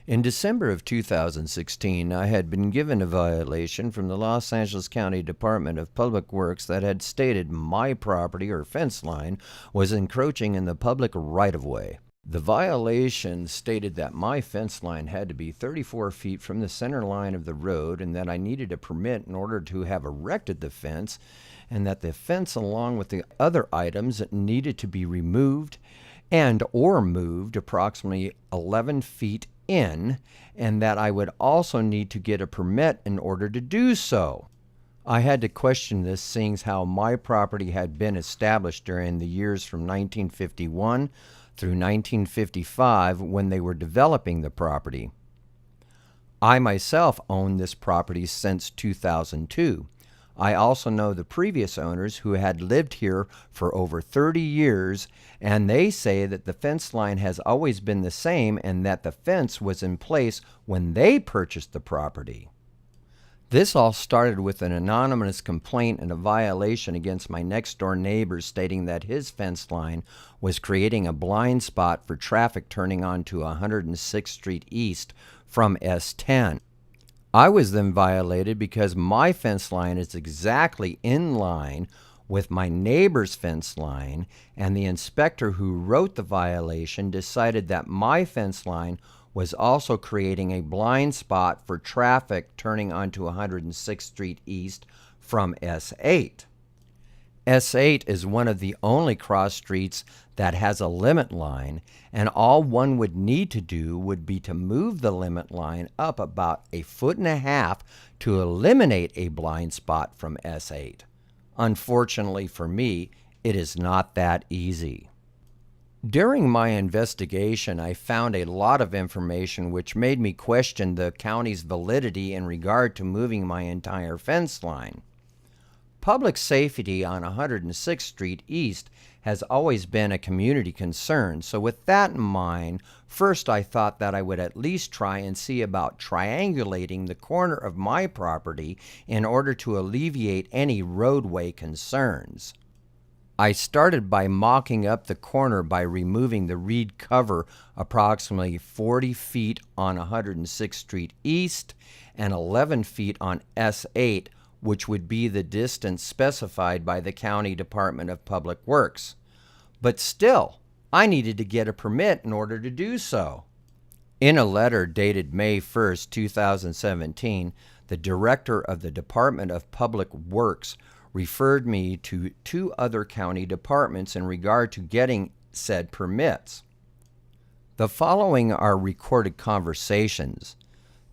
In December of 2016, I had been given a violation from the Los Angeles County Department of Public Works that had stated my property or fence line was encroaching in the public right-of-way. The violation stated that my fence line had to be 34 feet from the center line of the road and that I needed a permit in order to have erected the fence, and that the fence along with the other items needed to be removed and or moved approximately 11 feet in, and that I would also need to get a permit in order to do so. I had to question this, seeing how my property had been established during the years from 1951 through 1955 when they were developing the property. I myself owned this property since 2002. I also know the previous owners who had lived here for over 30 years, and they say that the fence line has always been the same and that the fence was in place when they purchased the property. This all started with an anonymous complaint and a violation against my next-door neighbor stating that his fence line was creating a blind spot for traffic turning onto 106th Street East from S10. I was then violated because my fence line is exactly in line with my neighbor's fence line, and the inspector who wrote the violation decided that my fence line was also creating a blind spot for traffic turning onto 106th Street East from S8. S8 is one of the only cross streets that has a limit line, and all one would need to do would be to move the limit line up about 1.5 feet to eliminate a blind spot from S8. Unfortunately for me, it is not that easy. During my investigation, I found a lot of information which made me question the county's validity in regard to moving my entire fence line. Public safety on 106th Street East has always been a community concern, so with that in mind, first I thought that I would at least try and see about triangulating the corner of my property in order to alleviate any roadway concerns. I started by mocking up the corner by removing the reed cover approximately 40 feet on 106th Street East and 11 feet on S8, which would be the distance specified by the County Department of Public Works. But still, I needed to get a permit in order to do so. In a letter dated May 1st, 2017, the director of the Department of Public Works referred me to 2 other county departments in regard to getting said permits. The following are recorded conversations.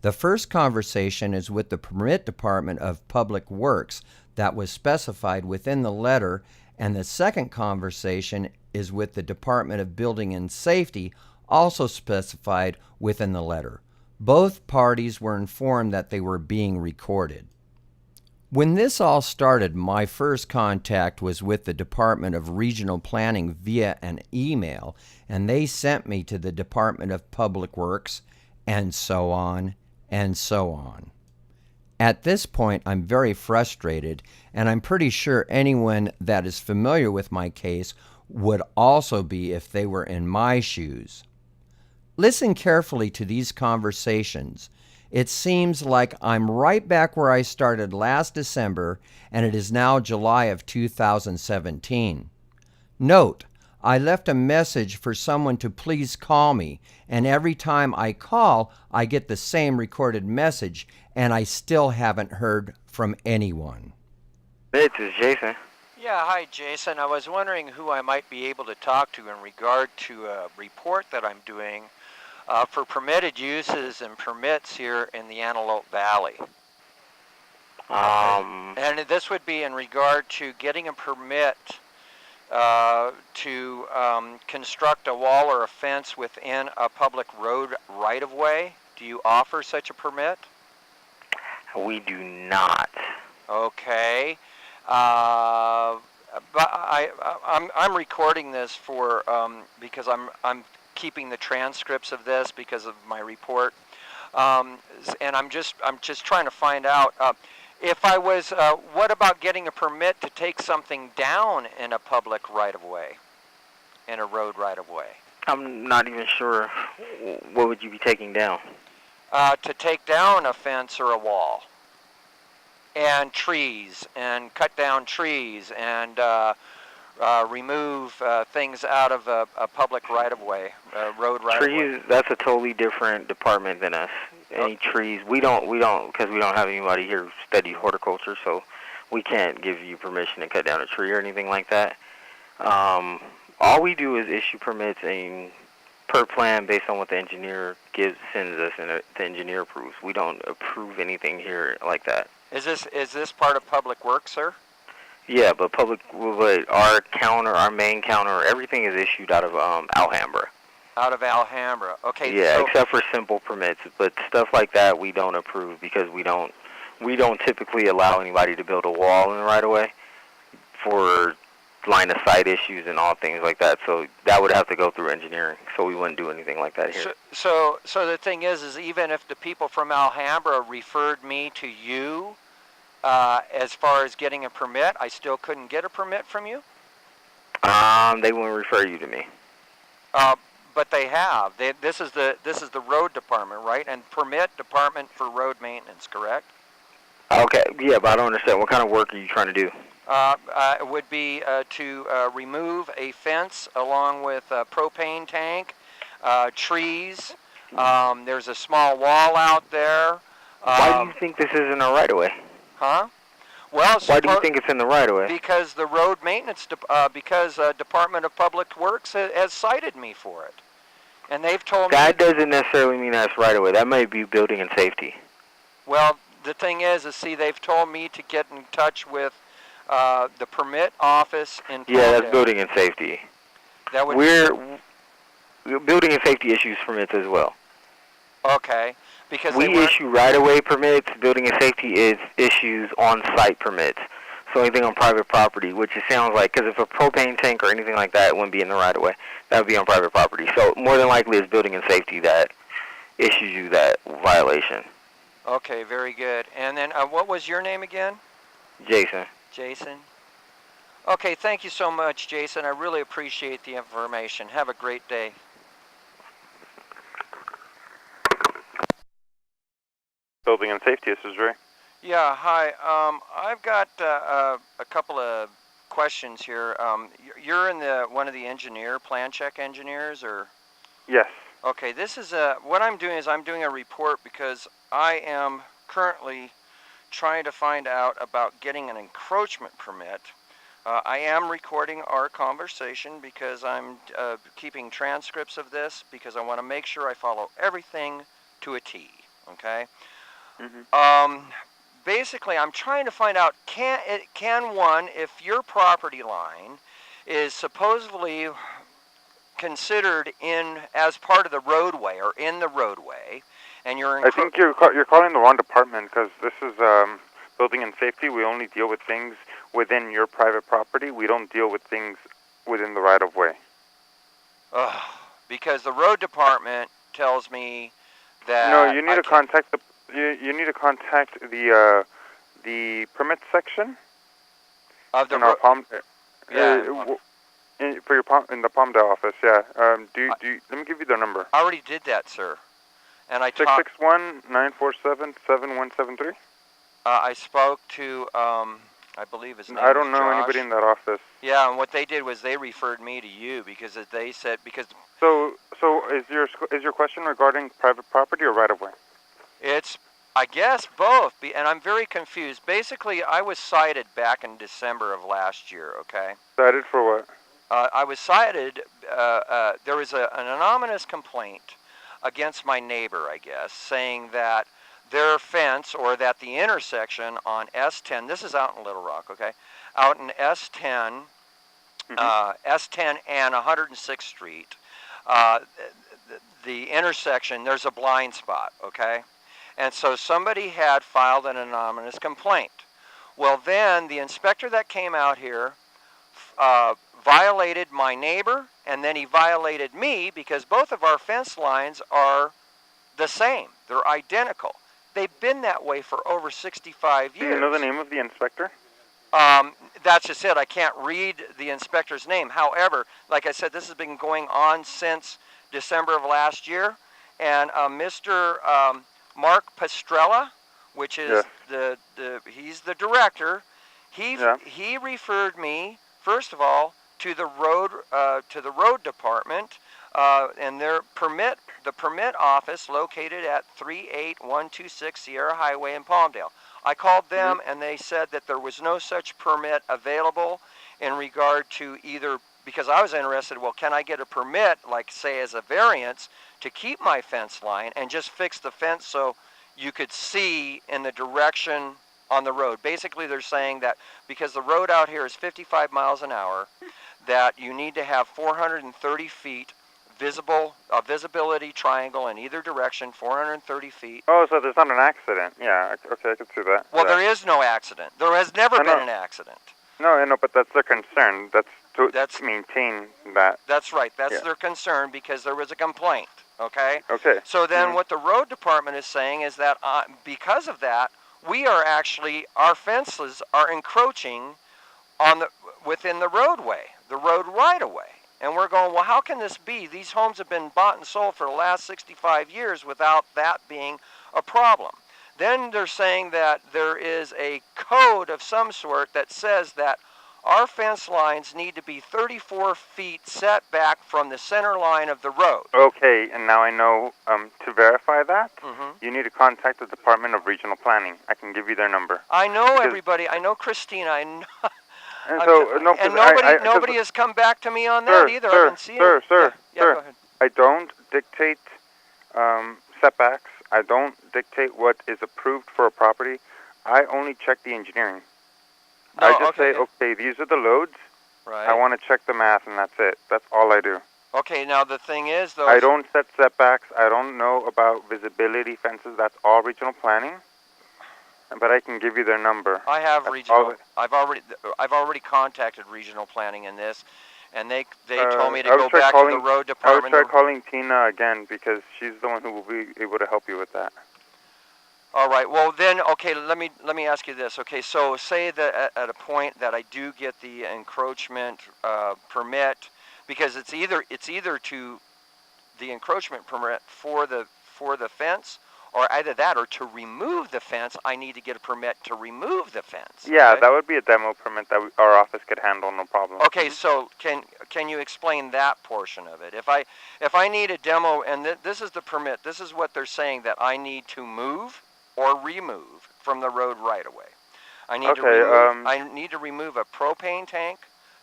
The first conversation is with the Permit Department of Public Works that was specified within the letter, and the second conversation is with the Department of Building and Safety, also specified within the letter. Both parties were informed that they were being recorded. When this all started, my first contact was with the Department of Regional Planning via an email, and they sent me to the Department of Public Works, and so on, and so on. At this point, I'm very frustrated, and I'm pretty sure anyone that is familiar with my case would also be if they were in my shoes. Listen carefully to these conversations. It seems like I'm right back where I started last December, and it is now July of 2017. Note, I left a message for someone to please call me, and every time I call, I get the same recorded message, and I still haven't heard from anyone. This is Jason. Yeah, hi Jason. I was wondering who I might be able to talk to in regard to a report that I'm doing for permitted uses and permits here in the Antelope Valley. And this would be in regard to getting a permit to construct a wall or a fence within a public road right-of-way. Do you offer such a permit? We do not. Okay. But I'm recording this for because I'm keeping the transcripts of this because of my report, and I'm just trying to find out if I was. What about getting a permit to take something down in a public right-of-way, in a road right-of-way? I'm not even sure. What would you be taking down? to take down a fence or a wall, and trees, and cut down trees, and remove things out of a public right-of-way, road right-of-way. Trees, that's a totally different department than us. Any trees, we don't, because we don't have anybody here who studies horticulture, so we can't give you permission to cut down a tree or anything like that. All we do is issue permits and per plan based on what the engineer sends us, and the engineer approves. We don't approve anything here like that. Is this part of public works, sir? Yeah, but our main counter, everything is issued out of Alhambra. Out of Alhambra. Okay. Yeah, so, except for simple permits, but stuff like that we don't approve because we don't typically allow anybody to build a wall in the right of way for line of sight issues and all things like that. So that would have to go through engineering. So we wouldn't do anything like that here. So the thing is even if the people from Alhambra referred me to you, as far as getting a permit, I still couldn't get a permit from you? They wouldn't refer you to me. But they have. This is the road department, right? And permit department for road maintenance, correct? Okay, yeah, but I don't understand. What kind of work are you trying to do? It would be to remove a fence along with a propane tank, trees. There's a small wall out there. Why do you think this is in the right of way? Huh? Well, why do you think it's in the right of way? Because the road maintenance, Department of Public Works has cited me for it, and they've told me that doesn't necessarily mean that's right of way. That might be building and safety. Well, the thing is, see, they've told me to get in touch with the permit office in Palmdale. Yeah, that's building and safety. That would building and safety issues permits as well. Okay. Because we issue right-of-way permits. Building and safety issues on-site permits. So anything on private property, which it sounds like, because if a propane tank or anything like that, it wouldn't be in the right-of-way. That would be on private property. So more than likely, it's building and safety that issues you that violation. Okay, very good. And then what was your name again? Jason. Jason. Okay, thank you so much, Jason. I really appreciate the information. Have a great day. Building and safety, this is Ray. Yeah, hi. I've got a couple of questions here. You're in one of the plan check engineers, or? Yes. Okay, this is what I'm doing is I'm doing a report because I am currently trying to find out about getting an encroachment permit. I am recording our conversation because I'm keeping transcripts of this because I want to make sure I follow everything to a T, okay? Mm-hmm. Basically, I'm trying to find out, can one, if your property line is supposedly considered as part of the roadway or in the roadway, and you're I think you're calling the wrong department because this is building and safety. We only deal with things within your private property. We don't deal with things within the right-of-way. Because the road department tells me that no, you need to contact you need to contact the permit section of the in our for your in the Palmdale office. Yeah. Let me give you their number. I already did that, sir. And I 661-947-7173. I spoke to I believe his name. I don't know Josh. anybody in that office. Yeah, and what they did was they referred me to you because they said So is your question regarding private property or right of way? It's, I guess, both, and I'm very confused. Basically, I was cited back in December of last year, okay? Cited for what? I was cited, there was an anonymous complaint against my neighbor, I guess, saying that their fence, or that the intersection on S10, this is out in Little Rock, okay? Out in S10, S10 and 106th Street, the intersection, there's a blind spot, okay? And so somebody had filed an anonymous complaint. Well, then the inspector that came out here violated my neighbor, and then he violated me because both of our fence lines are the same. They're identical. They've been that way for over 65 years. Do you know the name of the inspector? That's just it. I can't read the inspector's name. However, like I said, this has been going on since December of last year, and Mr. Mark Pastrella, which is Yes. he's the director. Yeah. He referred me first of all to the road department and the permit office located at 38126 Sierra Highway in Palmdale. I called them and they said that there was no such permit available in regard to either, because I was interested, well, can I get a permit, like say as a variance, to keep my fence line and just fix the fence so you could see in the direction on the road. Basically, they're saying that because the road out here is 55 miles an hour, that you need to have 430 feet visibility triangle in either direction, 430 feet. Oh, so there's not an accident. Yeah, okay, I can see that. Well, yeah. there is no accident. There has never been an accident. No, I know, but that's their concern. That's to maintain that. That's right. That's their concern because there was a complaint, okay? Okay. So then what the road department is saying is that because of that, our fences are encroaching within the roadway, the road right-of-way. And we're going, well, how can this be? These homes have been bought and sold for the last 65 years without that being a problem. Then they're saying that there is a code of some sort that says that our fence lines need to be 34 feet set back from the center line of the road. Okay, and now I know to verify that, you need to contact the Department of Regional Planning. I can give you their number. I know everybody. I know Christina. I know. And so, nobody has come back to me on that either. I haven't seen it. Sir, go ahead. I don't dictate setbacks. I don't dictate what is approved for a property. I only check the engineering. I just say, okay, these are the loads. Right. I want to check the math, and that's it. That's all I do. Okay, now the thing is, though... I don't set setbacks. I don't know about visibility fences. That's all regional planning. But I can give you their number. I have regional... I've already contacted regional planning in this, and they told me to go back to the road department. I would try calling Tina again, because she's the one who will be able to help you with that. All right. Well, then, okay. Let me ask you this. Okay, so say that at a point that I do get the encroachment permit, because it's either to the encroachment permit for the fence, or either that or to remove the fence. I need to get a permit to remove the fence. Yeah, that would be a demo permit that our office could handle, no problem. Okay, so can you explain that portion of it? If I need a demo, and this is the permit, this is what they're saying that I need to move or remove from the road right away. I need to remove a propane tank,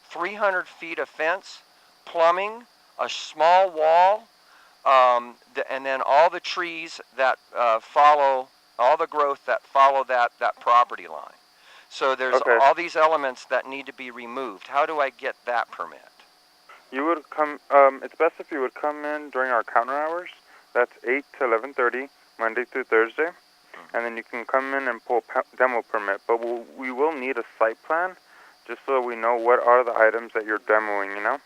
300 feet of fence, plumbing, a small wall, and then all the trees that follow, all the growth that follow that property line. So there's all these elements that need to be removed. How do I get that permit? You would come, it's best if you would come in during our counter hours. That's 8 to 11:30, Monday through Thursday. And then you can come in and pull demo permit. But we will need a site plan just so we know what are the items that you're demoing, you know?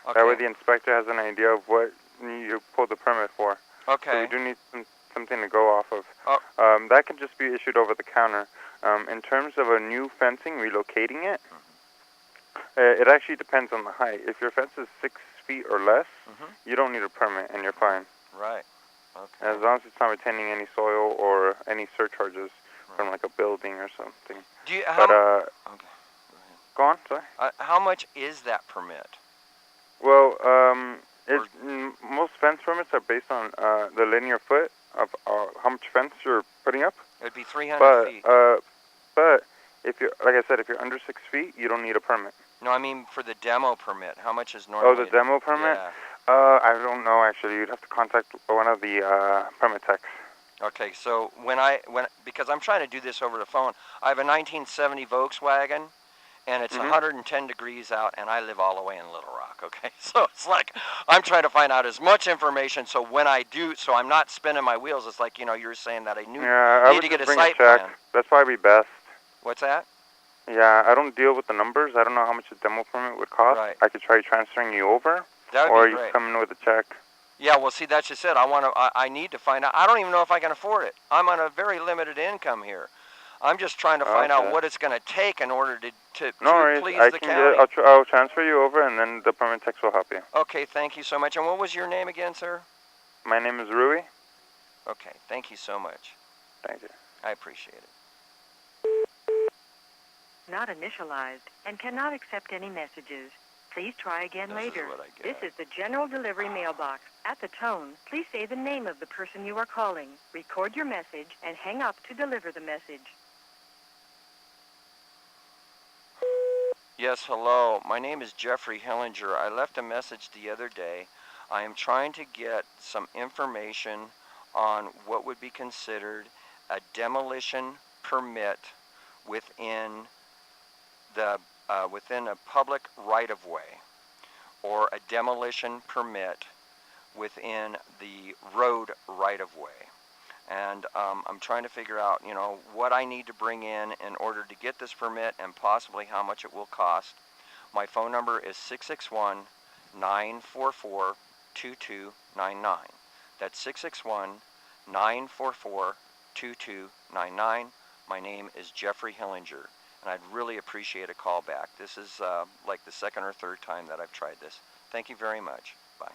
Okay. That way the inspector has an idea of what you pull the permit for. Okay. So we do need something to go off of. That can just be issued over the counter. In terms of a new fencing, relocating it, it actually depends on the height. If your fence is 6 feet or less, you don't need a permit and you're fine. Right. Okay. As long as it's not retaining any soil or any surcharges from like a building or something. Do you? Go on, sorry. How much is that permit? Well, most fence permits are based on the linear foot of how much fence you're putting up. It'd be 300 feet. But if you're, like I said, if you're under 6 feet, you don't need a permit. No, I mean for the demo permit. How much is normally? Oh, the demo permit? Yeah. I don't know actually. You'd have to contact one of the permit techs. Okay, so because I'm trying to do this over the phone, I have a 1970 Volkswagen, and it's 110 degrees out, and I live all the way in Little Rock. Okay, so it's like I'm trying to find out as much information so when I do, so I'm not spinning my wheels. It's like, you know, you're saying that I need to get a site plan. That's probably best. What's that? Yeah, I don't deal with the numbers. I don't know how much a demo permit would cost. Right. I could try transferring you over. That would or be you great. come in with a check. Yeah, well, see, that's just it. I need to find out. I don't even know if I can afford it. I'm on a very limited income here. I'm just trying to find out what it's going to take in order to please the county. I'll transfer you over, and then the permit techs will help you. Okay, thank you so much. And what was your name again, sir? My name is Rui. Okay, thank you so much. Thank you. I appreciate it. Not initialized and cannot accept any messages. Please try again This later. is what I get. This is the general delivery mailbox. At the tone, please say the name of the person you are calling. Record your message and hang up to deliver the message. Yes, hello. My name is Jeffrey Hillinger. I left a message the other day. I am trying to get some information on what would be considered a demolition permit within within a public right-of-way, or a demolition permit within the road right-of-way. And I'm trying to figure out, what I need to bring in order to get this permit, and possibly how much it will cost. My phone number is 661-944-2299. That's 661-944-2299. My name is Jeffrey Hillinger, and I'd really appreciate a call back. This is like the second or third time that I've tried this. Thank you very much. Bye.